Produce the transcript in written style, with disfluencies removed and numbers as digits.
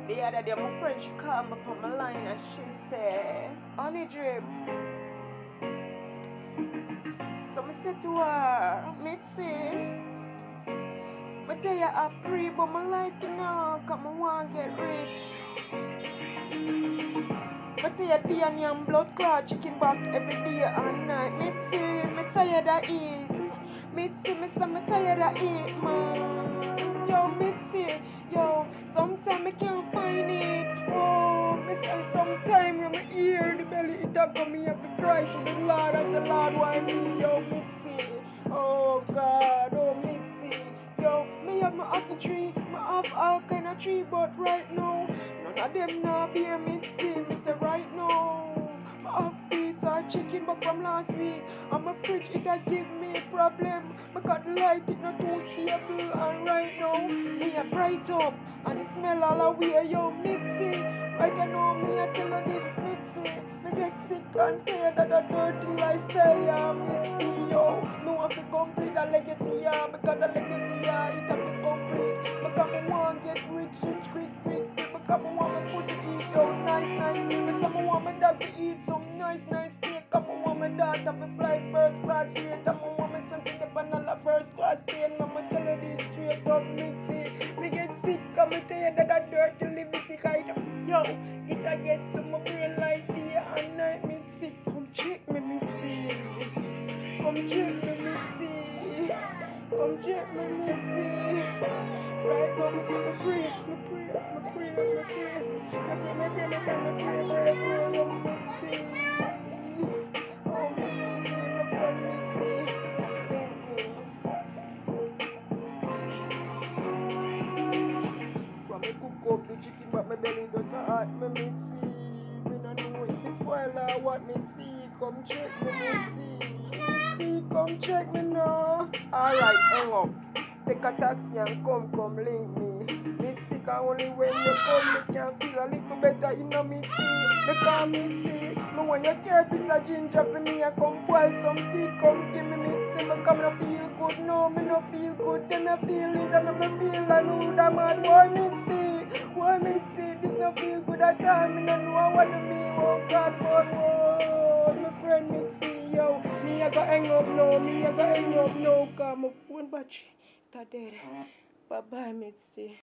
The other day, my friend, she called me from my line and she said, Honey Drip. So I said to her, Mitzi, I tell you I pray about my life, you know, because I want to get rich. I tell you be on young blood clot, chicken back every day and night. Mitzi, I'm tired of eat. Mitzi, I'm tired of eat, man. Yo, Mitzi, yo, sometimes I can't find it. Oh, Mitzi, sometimes when I hear the belly, it up on me, I have to cry to the Lord. I say, Lord, why me? Yo, Mitzi, oh God, oh Mitzi. Yo, me have my apple tree, I have all kind of tree, but right now, none of them now bear Mitzi. Me say right now, I have piece of chicken back from last week, and my fridge it a give me a problem because the light it not too stable, and right now, me a bright up, and it smell all away, yo Mitzi. Right now, me I tell you this Mitzi, me get sick and tired of the dirty lifestyle, yeah Mitzi, yo. No have to complete the legacy, yeah, because the legacy, yeah, it have to complete. Because I want to get rich, quick. Because I want my pussy eat some nice meal. Because I want my dog to eat some nice steak. Because I want my daughter to fly first class rate. Because I want my son to get another first class plane. I'ma tell you this straight up, Mitzi. Me get sick, I'ma tell you that that dirty liberty kind of, yo, it a get to my brain like day and night, Mitzi. Come check me, Mitzi. Come check me, Mitzi. Come check me, Mitzi. Right now, me say me pray, yo, Mitzi. Oh, Mitzi, my friend Mitzi. When me cook up the chicken, but my belly doesn't hurt me, Mitzi. Me no know if it's spoil or what, Mitzi. Come check me, Mitzi. Mitzi, come check me now. Alright, hang up. Take a taxi and come link me. Mitzi, cause only when you come, me can feel a little better, you know, Mitzi. Because Mitzi, me want you care piece of ginger for me and come boil some tea, come give me Mitzi. Me come no feel good, no, me no feel good. Then I feel it and me feel I know that man. Why Mitzi, this no feel good at all. Me no know what to mean, oh God, but whoa, my friend Mitzi, yo. Me I go hang up now, cause my phone battery. Dead. Bye bye, Mitzi.